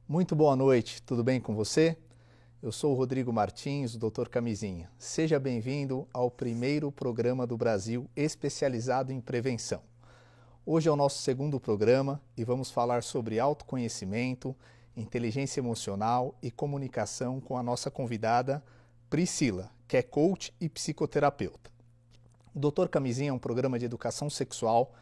Muito boa noite, tudo bem com você? Eu sou o Rodrigo Martins, o Dr. Camisinha. Seja bem-vindo ao primeiro programa do Brasil especializado em prevenção. Hoje é o nosso segundo programa e vamos falar sobre autoconhecimento, inteligência emocional e comunicação com a nossa convidada Priscila, que é coach e psicoterapeuta. O Dr. Camisinha é um programa de educação sexual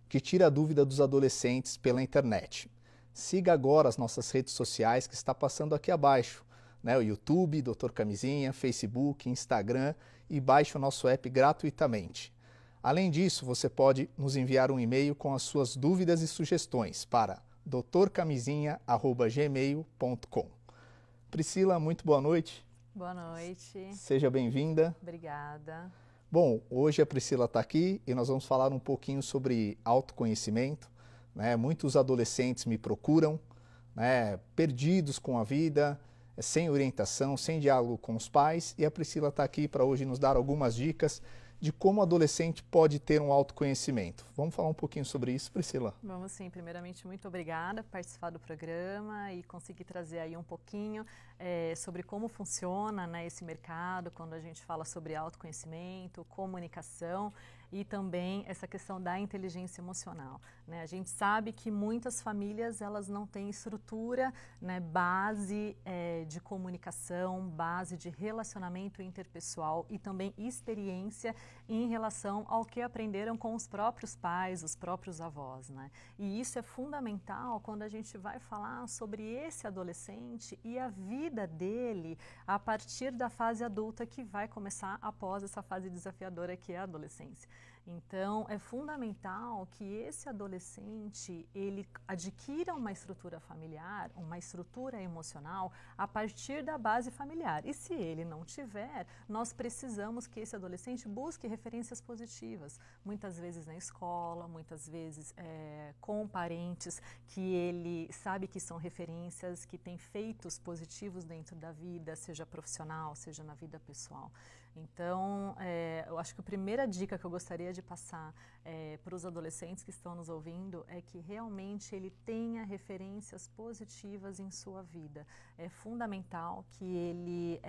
que tira a dúvida dos adolescentes pela internet. Siga agora as nossas redes sociais que está passando aqui abaixo, né? O YouTube, Dr. Camisinha, Facebook, Instagram e baixe o nosso app gratuitamente. Além disso, você pode nos enviar um e-mail com as suas dúvidas e sugestões para drcamisinha@gmail.com. Priscila, muito boa noite. Boa noite. Seja bem-vinda. Obrigada. Bom, hoje a Priscila está aqui e nós vamos falar um pouquinho sobre autoconhecimento. Muitos adolescentes me procuram, perdidos com a vida, sem orientação, sem diálogo com os pais, e a Priscila está aqui para hoje nos dar algumas dicas de como o adolescente pode ter um autoconhecimento. Vamos falar um pouquinho sobre isso, Priscila? Vamos sim. Primeiramente, muito obrigada por participar do programa e conseguir trazer aí um pouquinho sobre como funciona, né, esse mercado quando a gente fala sobre autoconhecimento, comunicação e também essa questão da inteligência emocional, né? A gente sabe que muitas famílias elas não têm estrutura, né, base de comunicação, base de relacionamento interpessoal e também experiência em relação ao que aprenderam com os próprios pais, os próprios avós, né? E isso é fundamental quando a gente vai falar sobre esse adolescente e a vida dele a partir da fase adulta que vai começar após essa fase desafiadora que é a adolescência. Então, é fundamental que esse adolescente, ele adquira uma estrutura familiar, uma estrutura emocional a partir da base familiar. E se ele não tiver, nós precisamos que esse adolescente busque referências positivas. Muitas vezes na escola, muitas vezes com parentes que ele sabe que são referências, que têm feitos positivos dentro da vida, seja profissional, seja na vida pessoal. Então, eu acho que a primeira dica que eu gostaria de passar para os adolescentes que estão nos ouvindo é que realmente ele tenha referências positivas em sua vida. É fundamental que ele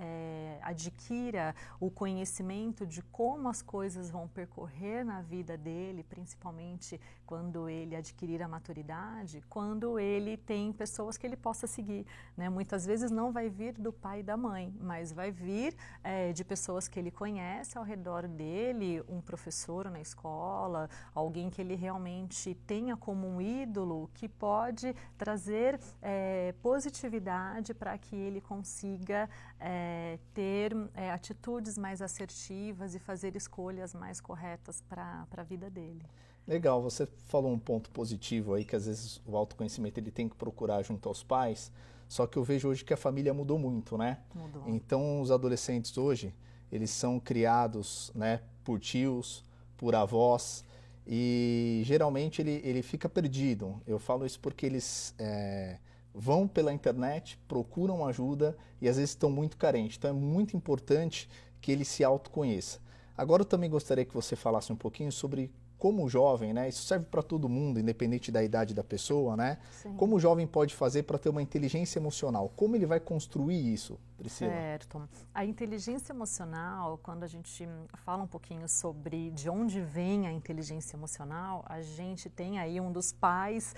adquira o conhecimento de como as coisas vão percorrer na vida dele, principalmente quando ele adquirir a maturidade, quando ele tem pessoas que ele possa seguir, né? Muitas vezes não vai vir do pai e da mãe, mas vai vir de pessoas que ele conhece ao redor dele, um professor na escola, alguém que ele realmente tenha como um ídolo que pode trazer positividade para que ele consiga ter atitudes mais assertivas e fazer escolhas mais corretas para a vida dele. Legal, você falou um ponto positivo aí, que às vezes o autoconhecimento ele tem que procurar junto aos pais, só que eu vejo hoje que a família mudou muito, né? Mudou. Então os adolescentes hoje, eles são criados, né, por tios, por avós, e geralmente ele fica perdido. Eu falo isso porque eles vão pela internet, procuram ajuda e às vezes estão muito carentes. Então é muito importante que ele se autoconheça. Agora eu também gostaria que você falasse um pouquinho sobre como o jovem, né, isso serve para todo mundo, independente da idade da pessoa, né? Sim. Como o jovem pode fazer para ter uma inteligência emocional? Como ele vai construir isso, Priscila? Certo. A inteligência emocional, quando a gente fala um pouquinho sobre de onde vem a inteligência emocional, a gente tem aí um dos pais,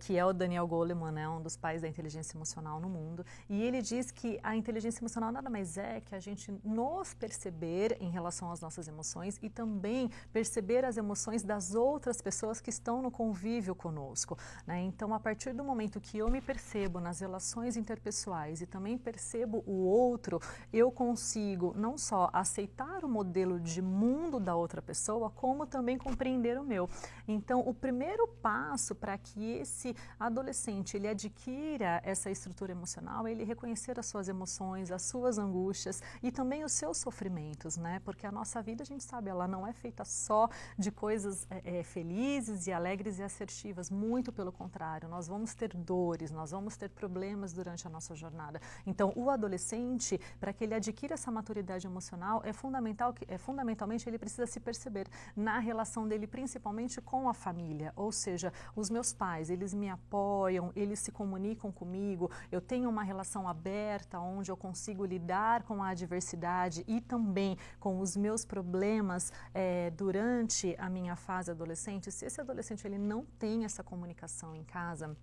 que é o Daniel Goleman, né, um dos pais da inteligência emocional no mundo, e ele diz que a inteligência emocional nada mais é que a gente nos perceber em relação às nossas emoções e também perceber as emoções das outras pessoas que estão no convívio conosco, né? Então, a partir do momento que eu me percebo nas relações interpessoais e também percebo o outro, eu consigo não só aceitar o modelo de mundo da outra pessoa, como também compreender o meu. Então, o primeiro passo para que esse adolescente ele adquira essa estrutura emocional é ele reconhecer as suas emoções, as suas angústias e também os seus sofrimentos, né? Porque a nossa vida, a gente sabe, ela não é feita só de coisas coisas felizes e alegres e assertivas, muito pelo contrário, nós vamos ter dores, nós vamos ter problemas durante a nossa jornada. Então, o adolescente, para que ele adquira essa maturidade emocional, fundamentalmente ele precisa se perceber na relação dele, principalmente com a família, ou seja, os meus pais, eles me apoiam, eles se comunicam comigo, eu tenho uma relação aberta, onde eu consigo lidar com a adversidade e também com os meus problemas durante a minha fase adolescente. Se esse adolescente ele não tem essa comunicação em casa,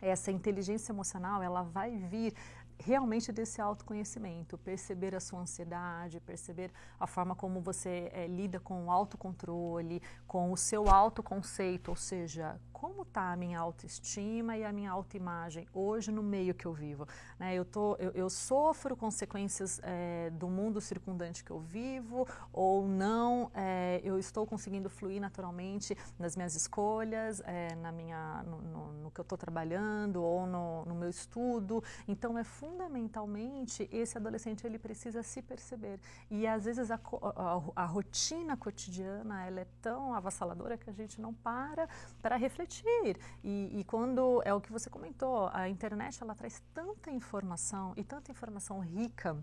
essa inteligência emocional, ela vai vir realmente desse autoconhecimento, perceber a sua ansiedade, perceber a forma como você lida com o autocontrole, com o seu autoconceito, ou seja, como está a minha autoestima e a minha autoimagem hoje no meio que eu vivo. Né? Eu sofro consequências do mundo circundante que eu vivo ou não, eu estou conseguindo fluir naturalmente nas minhas escolhas, no que eu estou trabalhando ou no meu estudo. Então, fundamentalmente, esse adolescente ele precisa se perceber. E, às vezes, a rotina cotidiana ela é tão avassaladora que a gente não para refletir. E quando, é o que você comentou, a internet ela traz tanta informação e tanta informação rica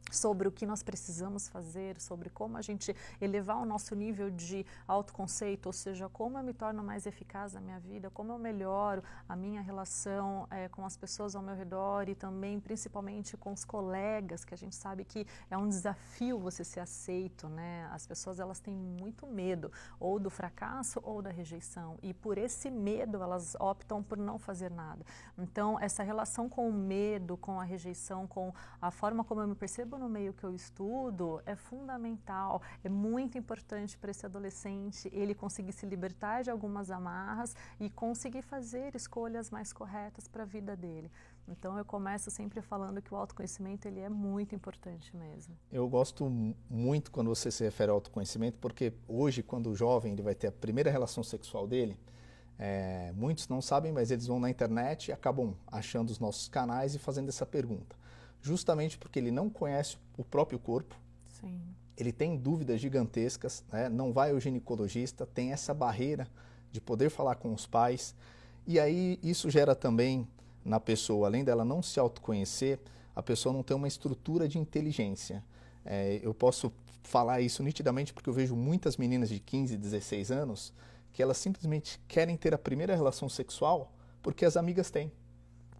sobre o que nós precisamos fazer, sobre como a gente elevar o nosso nível de autoconceito, ou seja, como eu me torno mais eficaz na minha vida, como eu melhoro a minha relação com as pessoas ao meu redor e também, principalmente, com os colegas, que a gente sabe que é um desafio você ser aceito, né? As pessoas, elas têm muito medo, ou do fracasso ou da rejeição, e por esse medo elas optam por não fazer nada. Então, essa relação com o medo, com a rejeição, com a forma como eu me percebo no meio que eu estudo é fundamental, é muito importante para esse adolescente ele conseguir se libertar de algumas amarras e conseguir fazer escolhas mais corretas para a vida dele. Então eu começo sempre falando que o autoconhecimento ele é muito importante mesmo. Eu gosto muito quando você se refere ao autoconhecimento, porque hoje, quando o jovem ele vai ter a primeira relação sexual dele, muitos não sabem, mas eles vão na internet e acabam achando os nossos canais e fazendo essa pergunta. Justamente porque ele não conhece o próprio corpo, Sim. Ele tem dúvidas gigantescas, né? Não vai ao ginecologista, tem essa barreira de poder falar com os pais, e aí isso gera também na pessoa, além dela não se autoconhecer, a pessoa não tem uma estrutura de inteligência. Eu posso falar isso nitidamente porque eu vejo muitas meninas de 15, 16 anos que elas simplesmente querem ter a primeira relação sexual porque as amigas têm.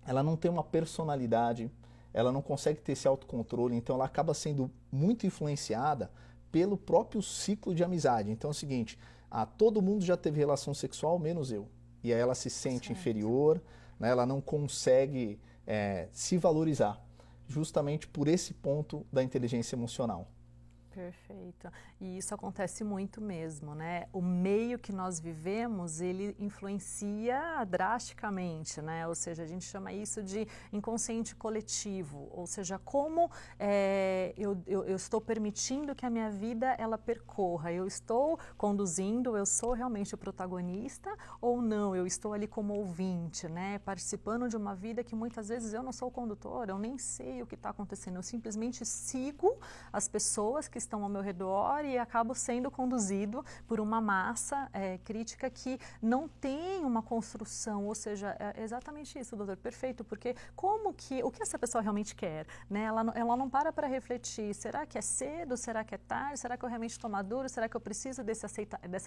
Ela não tem uma personalidade, ela não consegue ter esse autocontrole, então ela acaba sendo muito influenciada pelo próprio ciclo de amizade. Então é o seguinte, todo mundo já teve relação sexual, menos eu. E aí ela se sente inferior, né? Ela não consegue se valorizar, justamente por esse ponto da inteligência emocional. Perfeito. E isso acontece muito mesmo, né? O meio que nós vivemos, ele influencia drasticamente, né? Ou seja, a gente chama isso de inconsciente coletivo, ou seja, como eu estou permitindo que a minha vida ela percorra, eu estou conduzindo, eu sou realmente o protagonista ou não, eu estou ali como ouvinte, né? Participando de uma vida que muitas vezes eu não sou o condutor, eu nem sei o que está acontecendo, eu simplesmente sigo as pessoas que estão ao meu redor e acabo sendo conduzido por uma massa crítica que não tem uma construção, ou seja, é exatamente isso, doutor, perfeito, porque o que essa pessoa realmente quer, né? Ela não para refletir, será que é cedo, será que é tarde, será que eu realmente estou maduro, será que eu preciso dessa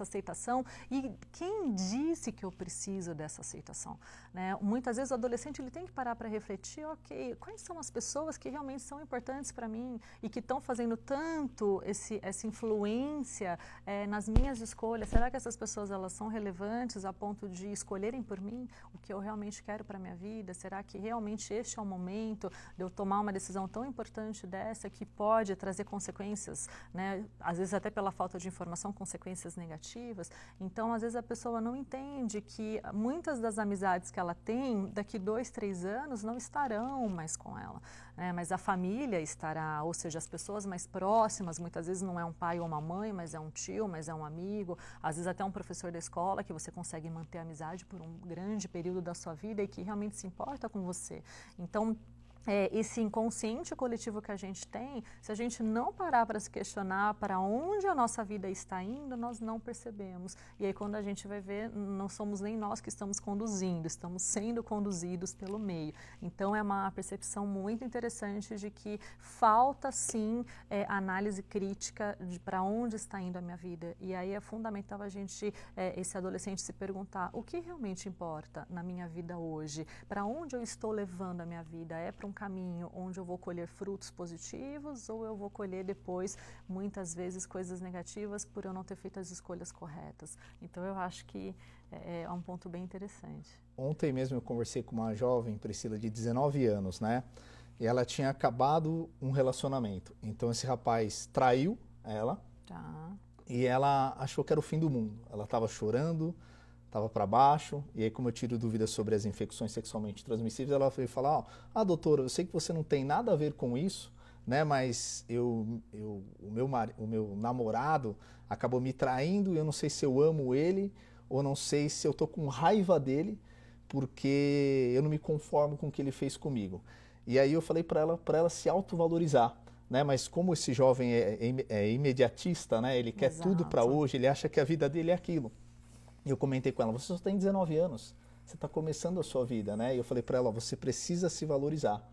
aceitação e quem disse que eu preciso dessa aceitação, né? Muitas vezes o adolescente ele tem que parar para refletir, ok, quais são as pessoas que realmente são importantes para mim e que estão fazendo tanto essa influência nas minhas escolhas, será que essas pessoas elas são relevantes a ponto de escolherem por mim o que eu realmente quero para a minha vida? Será que realmente este é o momento de eu tomar uma decisão tão importante dessa que pode trazer consequências, né? Às vezes até pela falta de informação, consequências negativas. Então, às vezes a pessoa não entende que muitas das amizades que ela tem, daqui 2, 3 anos, não estarão mais com ela, né? Mas a família estará, ou seja, as pessoas mais próximas, muitas vezes não é um pai ou uma mãe, mas é um tio, mas é um amigo, às vezes até um professor da escola que você consegue manter a amizade por um grande período da sua vida e que realmente se importa com você. Então, esse inconsciente coletivo que a gente tem, se a gente não parar para se questionar para onde a nossa vida está indo, nós não percebemos. E aí quando a gente vai ver, não somos nem nós que estamos conduzindo, estamos sendo conduzidos pelo meio. Então é uma percepção muito interessante de que falta sim análise crítica de para onde está indo a minha vida. E aí é fundamental a gente, esse adolescente se perguntar o que realmente importa na minha vida hoje, para onde eu estou levando a minha vida, é para um caminho onde eu vou colher frutos positivos ou eu vou colher depois, muitas vezes, coisas negativas por eu não ter feito as escolhas corretas. Então, eu acho que é um ponto bem interessante. Ontem mesmo eu conversei com uma jovem, Priscila, de 19 anos, né? E ela tinha acabado um relacionamento. Então, esse rapaz traiu ela e ela achou que era o fim do mundo. Ela estava chorando, estava para baixo, e aí como eu tiro dúvidas sobre as infecções sexualmente transmissíveis, ela veio falar, doutora, eu sei que você não tem nada a ver com isso, né, mas o meu namorado acabou me traindo, e eu não sei se eu amo ele, ou não sei se eu tô com raiva dele, porque eu não me conformo com o que ele fez comigo. E aí eu falei para ela se autovalorizar, né, mas como esse jovem é imediatista, né, ele quer tudo para hoje, ele acha que a vida dele é aquilo. E eu comentei com ela, você só tem 19 anos, você está começando a sua vida, né? E eu falei para ela, você precisa se valorizar.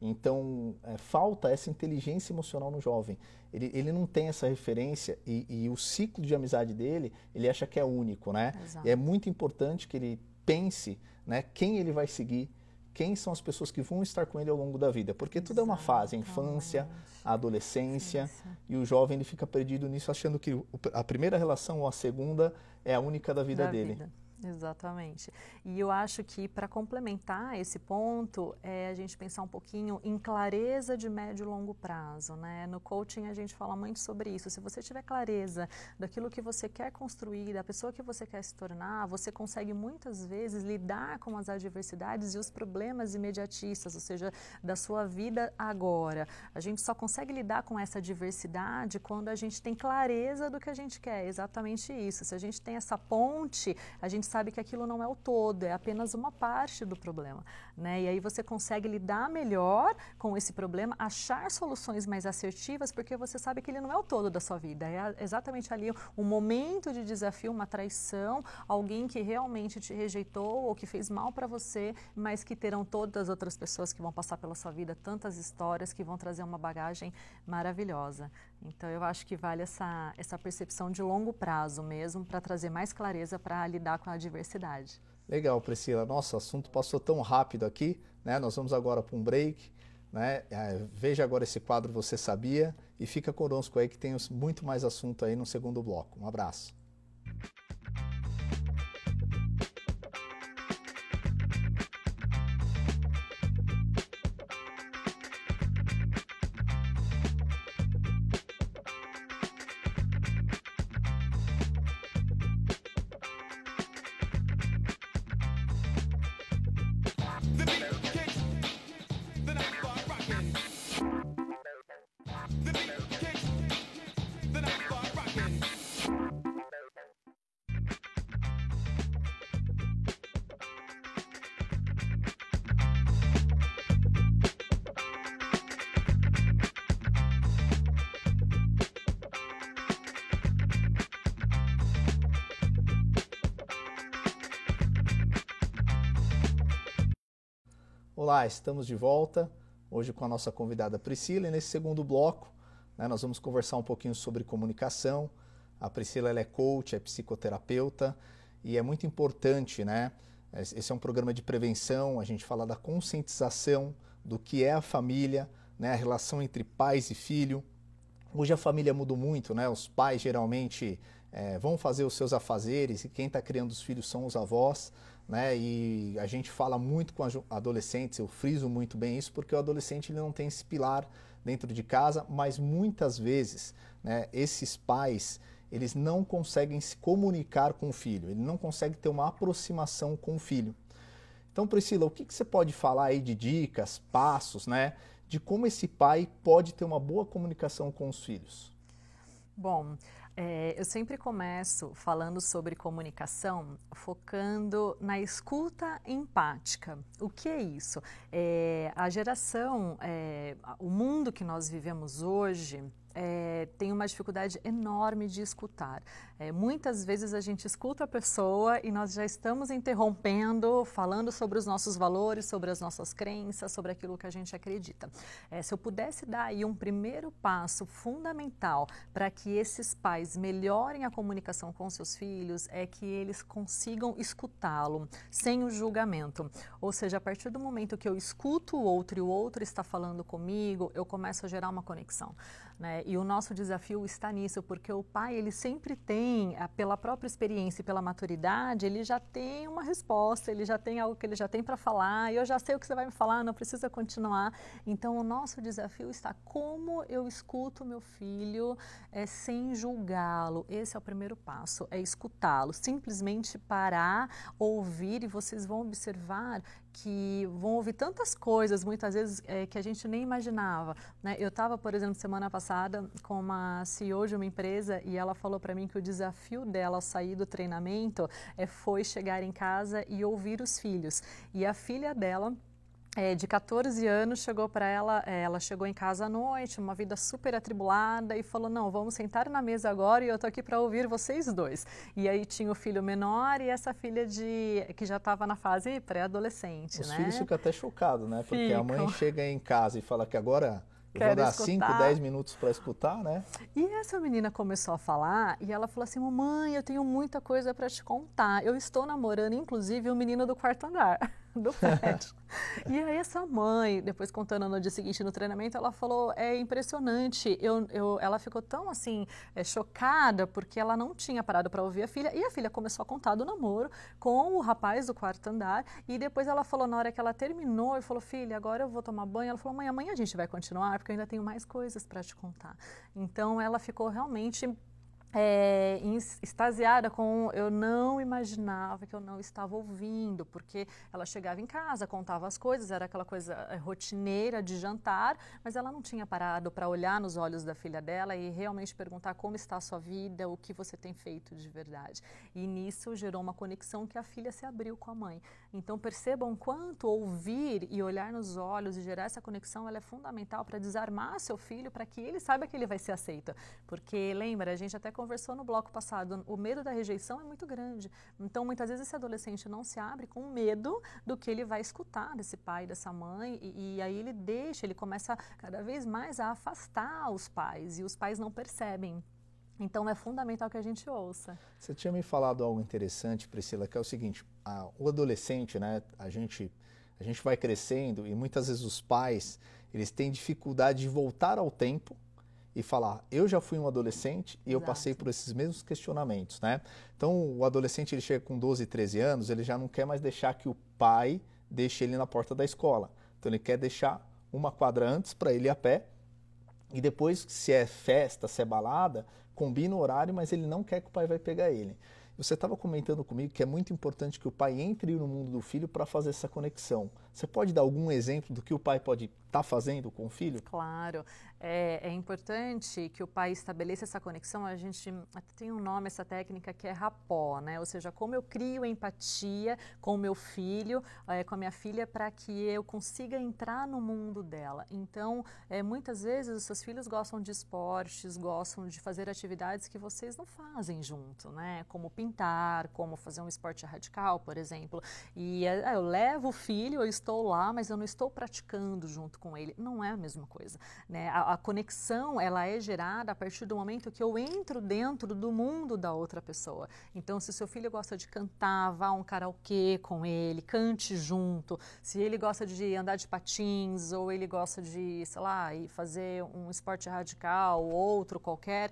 Então, falta essa inteligência emocional no jovem. Ele não tem essa referência e o ciclo de amizade dele, ele acha que é único, né? Exato. E é muito importante que ele pense, né, quem ele vai seguir, quem são as pessoas que vão estar com ele ao longo da vida. Porque tudo é uma fase, a infância, a adolescência, e o jovem ele fica perdido nisso, achando que a primeira relação ou a segunda é a única da vida dele. Exatamente. E eu acho que para complementar esse ponto, a gente pensar um pouquinho em clareza de médio e longo prazo, né? No coaching a gente fala muito sobre isso. Se você tiver clareza daquilo que você quer construir, da pessoa que você quer se tornar, você consegue muitas vezes lidar com as adversidades e os problemas imediatistas, ou seja, da sua vida agora. A gente só consegue lidar com essa diversidade quando a gente tem clareza do que a gente quer, exatamente isso. Se a gente tem essa ponte, a gente sabe que aquilo não é o todo, é apenas uma parte do problema, né? E aí você consegue lidar melhor com esse problema, achar soluções mais assertivas, porque você sabe que ele não é o todo da sua vida, é exatamente ali um momento de desafio, uma traição, alguém que realmente te rejeitou ou que fez mal para você, mas que terão todas as outras pessoas que vão passar pela sua vida, tantas histórias que vão trazer uma bagagem maravilhosa. Então eu acho que vale essa percepção de longo prazo mesmo, para trazer mais clareza para lidar com a diversidade. Legal, Priscila. Nossa, o assunto passou tão rápido aqui, né? Nós vamos agora para um break, né? Veja agora esse quadro Você Sabia e fica conosco aí que tem muito mais assunto aí no segundo bloco. Um abraço. Olá, estamos de volta, hoje com a nossa convidada Priscila, e nesse segundo bloco, né, nós vamos conversar um pouquinho sobre comunicação. A Priscila ela é coach, é psicoterapeuta, e é muito importante, né? Esse é um programa de prevenção, a gente fala da conscientização do que é a família, né, a relação entre pais e filho. Hoje a família mudou muito, né? Os pais geralmente vão fazer os seus afazeres e quem está criando os filhos são os avós, né? E a gente fala muito com adolescentes, eu friso muito bem isso, porque o adolescente ele não tem esse pilar dentro de casa, mas muitas vezes, né, esses pais eles não conseguem se comunicar com o filho, ele não consegue ter uma aproximação com o filho. Então, Priscila, o que você pode falar aí de dicas, passos, né, de como esse pai pode ter uma boa comunicação com os filhos? Bom, Eu sempre começo falando sobre comunicação, focando na escuta empática. O que é isso? A geração, o mundo que nós vivemos hoje, tem uma dificuldade enorme de escutar. Muitas vezes a gente escuta a pessoa e nós já estamos interrompendo, falando sobre os nossos valores, sobre as nossas crenças, sobre aquilo que a gente acredita. Se eu pudesse dar aí um primeiro passo fundamental para que esses pais melhorem a comunicação com seus filhos, é que eles consigam escutá-lo sem o julgamento. Ou seja, a partir do momento que eu escuto o outro e o outro está falando comigo, eu começo a gerar uma conexão. Né? E o nosso desafio está nisso, porque o pai, ele sempre tem, pela própria experiência e pela maturidade, ele já tem uma resposta, ele já tem algo que ele já tem para falar, e eu já sei o que você vai me falar, não precisa continuar. Então, o nosso desafio está como eu escuto meu filho sem julgá-lo. Esse é o primeiro passo, é escutá-lo, simplesmente parar, ouvir, e vocês vão observar que vão ouvir tantas coisas, muitas vezes, que a gente nem imaginava. Né? Eu estava, por exemplo, semana passada com uma CEO de uma empresa e ela falou para mim que o desafio dela ao sair do treinamento foi chegar em casa e ouvir os filhos. E a filha dela, de 14 anos, chegou para ela, ela chegou em casa à noite, uma vida super atribulada, e falou, não, vamos sentar na mesa agora e eu estou aqui para ouvir vocês dois. E aí tinha o filho menor e essa filha que já estava na fase pré-adolescente. Os né? filhos ficam até chocados, né? Porque Ficam. A mãe chega em casa e fala que agora eu Quero vou dar escutar. 5, 10 minutos para escutar, né? E essa menina começou a falar e ela falou assim, mamãe, eu tenho muita coisa para te contar. Eu estou namorando, inclusive, o menino do quarto andar do prédio. E aí essa mãe, depois contando no dia seguinte no treinamento, ela falou, é impressionante, ela ficou tão assim, chocada, porque ela não tinha parado para ouvir a filha, e a filha começou a contar do namoro com o rapaz do quarto andar, e depois ela falou, na hora que ela terminou, e falou, filha, agora eu vou tomar banho, ela falou, mãe, amanhã a gente vai continuar, porque eu ainda tenho mais coisas para te contar. Então ela ficou realmente extasiada com, eu não imaginava que eu não estava ouvindo, porque ela chegava em casa, contava as coisas, era aquela coisa rotineira de jantar, mas ela não tinha parado para olhar nos olhos da filha dela e realmente perguntar como está a sua vida, o que você tem feito de verdade. E nisso gerou uma conexão que a filha se abriu com a mãe. Então percebam quanto ouvir e olhar nos olhos e gerar essa conexão, ela é fundamental para desarmar seu filho, para que ele saiba que ele vai ser aceito. Porque lembra, a gente até conversou no bloco passado, o medo da rejeição é muito grande. Então, muitas vezes esse adolescente não se abre com medo do que ele vai escutar desse pai, dessa mãe, e aí ele começa cada vez mais a afastar os pais, e os pais não percebem. Então, é fundamental que a gente ouça. Você tinha me falado algo interessante, Priscila, que é o seguinte, o adolescente, né, a gente vai crescendo e muitas vezes os pais, eles têm dificuldade de voltar ao tempo e falar, eu já fui um adolescente e eu passei por esses mesmos questionamentos, né? Então, o adolescente, ele chega com 12, 13 anos, ele já não quer mais deixar que o pai deixe ele na porta da escola. Então, ele quer deixar uma quadra antes para ele ir a pé e depois, se é festa, se é balada, combina o horário, mas ele não quer que o pai vai pegar ele. Você estava comentando comigo que é muito importante que o pai entre no mundo do filho para fazer essa conexão. Você pode dar algum exemplo do que o pai pode estar fazendo com o filho? Claro. É importante que o pai estabeleça essa conexão. A gente tem um nome, essa técnica, que é rapport, né? Ou seja, como eu crio empatia com o meu filho, com a minha filha, para que eu consiga entrar no mundo dela. Então, muitas vezes os seus filhos gostam de esportes, gostam de fazer atividades que vocês não fazem junto, né? Como pintar, como fazer um esporte radical, por exemplo. E eu levo o filho, eu estou lá, mas eu não estou praticando junto com ele. Não é a mesma coisa, né? A conexão, ela é gerada a partir do momento que eu entro dentro do mundo da outra pessoa. Então, se seu filho gosta de cantar, vá a um karaokê com ele, cante junto. Se ele gosta de andar de patins, ou ele gosta de, sei lá, ir fazer um esporte radical, outro qualquer,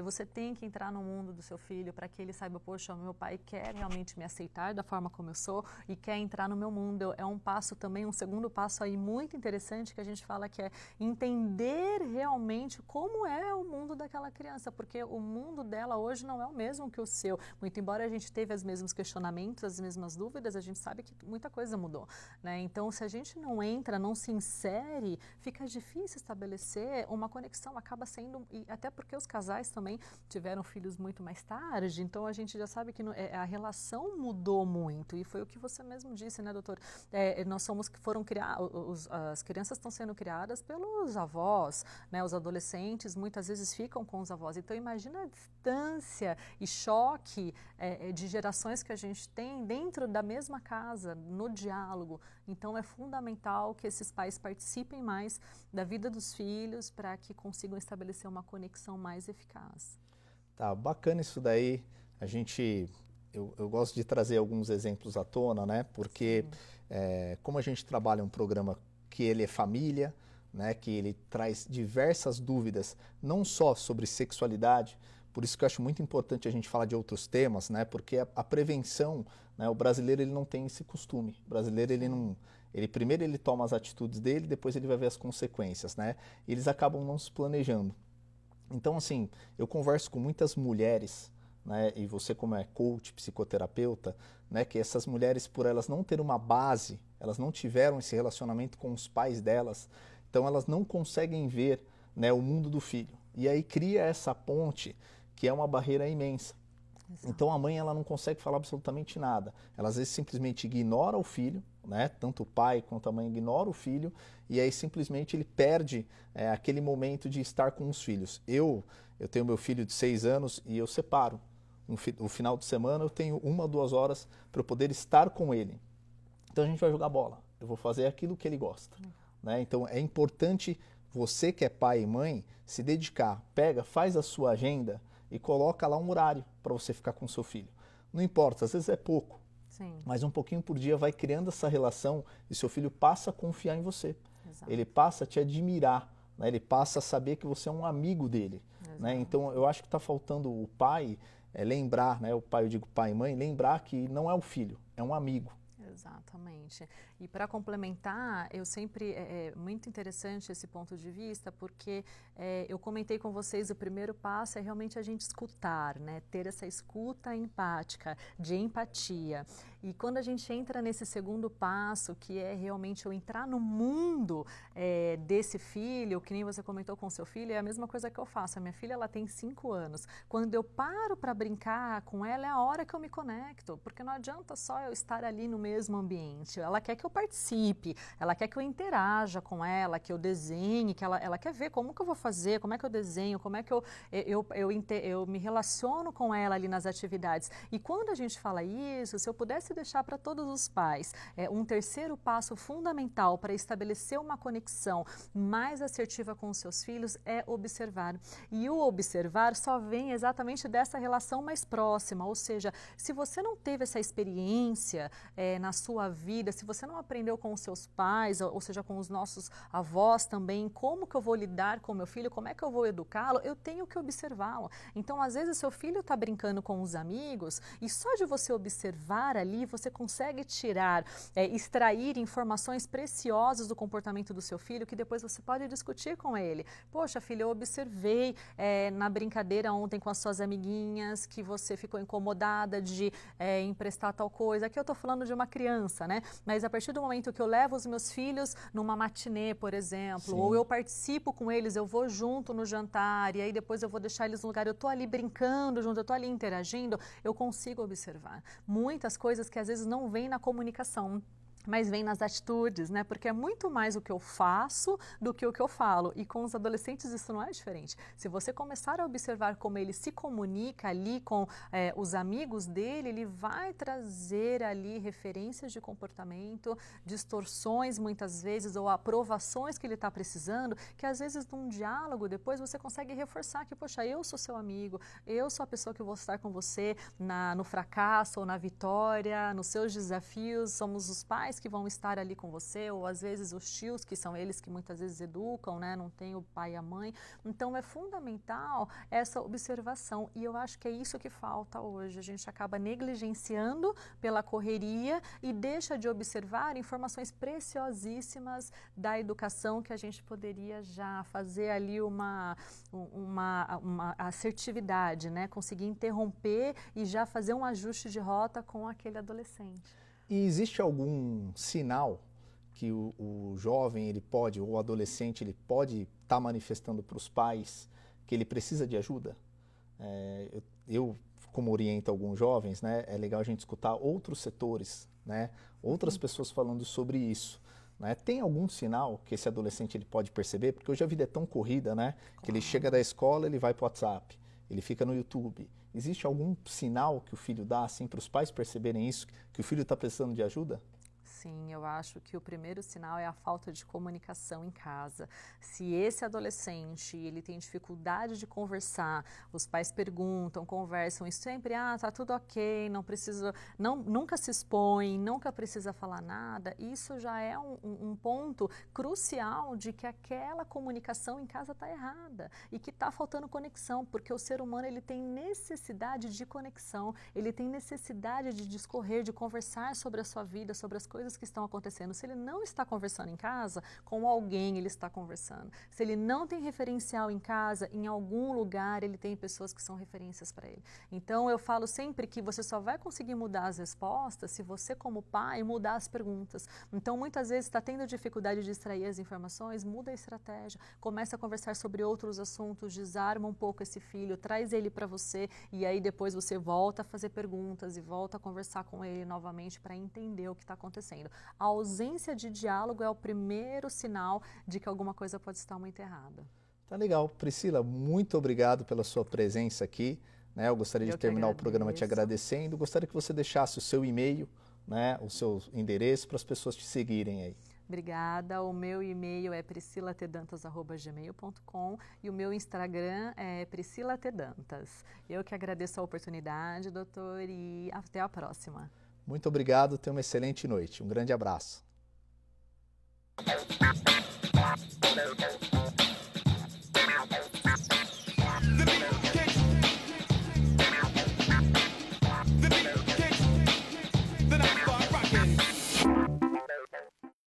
você tem que entrar no mundo do seu filho para que ele saiba, poxa, meu pai quer realmente me aceitar da forma como eu sou e quer entrar no meu mundo. É um passo passo também, um segundo passo aí muito interessante que a gente fala que é entender realmente como é o mundo daquela criança, porque o mundo dela hoje não é o mesmo que o seu. Muito embora a gente teve os mesmos questionamentos, as mesmas dúvidas, a gente sabe que muita coisa mudou, né? Então, se a gente não entra, não se insere, fica difícil estabelecer uma conexão, acaba sendo, e até porque os casais também tiveram filhos muito mais tarde, então a gente já sabe que a relação mudou muito, e foi o que você mesmo disse, né, doutor? As crianças estão sendo criadas pelos avós, né? Os adolescentes muitas vezes ficam com os avós, então imagina a distância e choque de gerações que a gente tem dentro da mesma casa, no diálogo. Então é fundamental que esses pais participem mais da vida dos filhos para que consigam estabelecer uma conexão mais eficaz. Tá, bacana isso daí. Eu gosto de trazer alguns exemplos à tona, né? Porque como a gente trabalha um programa que ele é família, né? Que ele traz diversas dúvidas, não só sobre sexualidade, por isso que eu acho muito importante a gente falar de outros temas, né? Porque a prevenção, né? O brasileiro ele não tem esse costume. O brasileiro primeiro ele toma as atitudes dele, depois ele vai ver as consequências, né? E eles acabam não se planejando. Então, assim, eu converso com muitas mulheres, né, e você como é coach, psicoterapeuta, né, que essas mulheres, por elas não terem uma base, elas não tiveram esse relacionamento com os pais delas, então elas não conseguem ver, né, o mundo do filho. E aí cria essa ponte que é uma barreira imensa. Exato. Então a mãe ela não consegue falar absolutamente nada. Ela às vezes simplesmente ignora o filho, né? Tanto o pai quanto a mãe ignoram o filho e aí simplesmente ele perde aquele momento de estar com os filhos. Eu tenho meu filho de 6 anos e eu separo. No final de semana eu tenho 1 ou 2 horas para eu poder estar com ele. Então a gente vai jogar bola. Eu vou fazer aquilo que ele gosta. Né? Então é importante você que é pai e mãe se dedicar. Faz a sua agenda e coloca lá um horário para você ficar com o seu filho. Não importa, às vezes é pouco, sim, mas um pouquinho por dia vai criando essa relação e seu filho passa a confiar em você. Exato. Ele passa a te admirar, né? Ele passa a saber que você é um amigo dele. Né? Então eu acho que está faltando o pai lembrar, né? O pai, eu digo pai e mãe, lembrar que não é o filho, é um amigo. Exatamente. E para complementar, eu sempre, é muito interessante esse ponto de vista, porque eu comentei com vocês, o primeiro passo é realmente a gente escutar, né? Ter essa escuta empática, de empatia. E quando a gente entra nesse segundo passo, que é realmente eu entrar no mundo desse filho, que nem você comentou com o seu filho, é a mesma coisa que eu faço. A minha filha, ela tem 5 anos. Quando eu paro para brincar com ela, é a hora que eu me conecto, porque não adianta só eu estar ali no mesmo ambiente. Ela quer que eu participe, ela quer que eu interaja com ela, que eu desenhe, que ela quer ver como que eu vou fazer, como é que eu desenho, como é que eu me relaciono com ela ali nas atividades. E quando a gente fala isso, se eu pudesse deixar para todos os pais um terceiro passo fundamental para estabelecer uma conexão mais assertiva com os seus filhos é observar. E o observar só vem exatamente dessa relação mais próxima, ou seja, se você não teve essa experiência na sua vida, se você não aprendeu com os seus pais, ou seja, com os nossos avós também, como que eu vou lidar com o meu filho, como é que eu vou educá-lo, eu tenho que observá-lo. Então, às vezes, seu filho está brincando com os amigos e só de você observar ali, você consegue extrair informações preciosas do comportamento do seu filho que depois você pode discutir com ele. Poxa, filho, eu observei na brincadeira ontem com as suas amiguinhas que você ficou incomodada de emprestar tal coisa. Aqui eu estou falando de uma criança, né? Mas a partir do momento que eu levo os meus filhos numa matinê, por exemplo, sim, ou eu participo com eles, eu vou junto no jantar e aí depois eu vou deixar eles no lugar, eu estou ali brincando junto, eu estou ali interagindo, eu consigo observar muitas coisas que às vezes não vêm na comunicação, mas vem nas atitudes, né? Porque é muito mais o que eu faço do que o que eu falo. E com os adolescentes isso não é diferente. Se você começar a observar como ele se comunica ali com os amigos dele, ele vai trazer ali referências de comportamento, distorções muitas vezes, ou aprovações que ele está precisando, que às vezes num diálogo depois você consegue reforçar que, poxa, eu sou seu amigo, eu sou a pessoa que vou estar com você no fracasso ou na vitória, nos seus desafios, somos os pais pais que vão estar ali com você, ou às vezes os tios, que são eles que muitas vezes educam, né? Não tem o pai e a mãe. Então é fundamental essa observação, e eu acho que é isso que falta hoje. A gente acaba negligenciando pela correria e deixa de observar informações preciosíssimas da educação que a gente poderia já fazer ali uma assertividade, né? Conseguir interromper e já fazer um ajuste de rota com aquele adolescente. E existe algum sinal que o jovem, ele pode, ou o adolescente, ele pode estar manifestando para os pais que ele precisa de ajuda? Eu, como oriento alguns jovens, né, é legal a gente escutar outros setores, né, outras pessoas falando sobre isso. Né? Tem algum sinal que esse adolescente ele pode perceber? Porque hoje a vida é tão corrida, né, que ele chega da escola, ele vai para o WhatsApp, ele fica no YouTube. Existe algum sinal que o filho dá assim, para os pais perceberem isso, que o filho está precisando de ajuda? Sim, eu acho que o primeiro sinal é a falta de comunicação em casa. Se esse adolescente ele tem dificuldade de conversar, os pais perguntam, conversam e sempre, tá tudo ok, não precisa, nunca se expõe, nunca precisa falar nada, isso já é um ponto crucial de que aquela comunicação em casa está errada e que está faltando conexão, porque o ser humano ele tem necessidade de conexão, ele tem necessidade de discorrer, de conversar sobre a sua vida, sobre as coisas que estão acontecendo. Se ele não está conversando em casa, com alguém ele está conversando. Se ele não tem referencial em casa, em algum lugar ele tem pessoas que são referências para ele. Então eu falo sempre que você só vai conseguir mudar as respostas se você como pai mudar as perguntas. Então muitas vezes está tendo dificuldade de extrair as informações, muda a estratégia, começa a conversar sobre outros assuntos, desarma um pouco esse filho, traz ele para você e aí depois você volta a fazer perguntas e volta a conversar com ele novamente para entender o que está acontecendo. A ausência de diálogo é o primeiro sinal de que alguma coisa pode estar muito errada. Tá legal. Priscila, muito obrigado pela sua presença aqui. Né? Eu gostaria de terminar o programa te agradecendo. Gostaria que você deixasse o seu e-mail, né? O seu endereço para as pessoas te seguirem aí. Obrigada. O meu e-mail é priscilatedantas@gmail.com e o meu Instagram é priscilatedantas. Eu que agradeço a oportunidade, doutor, e até a próxima. Muito obrigado, tenha uma excelente noite. Um grande abraço.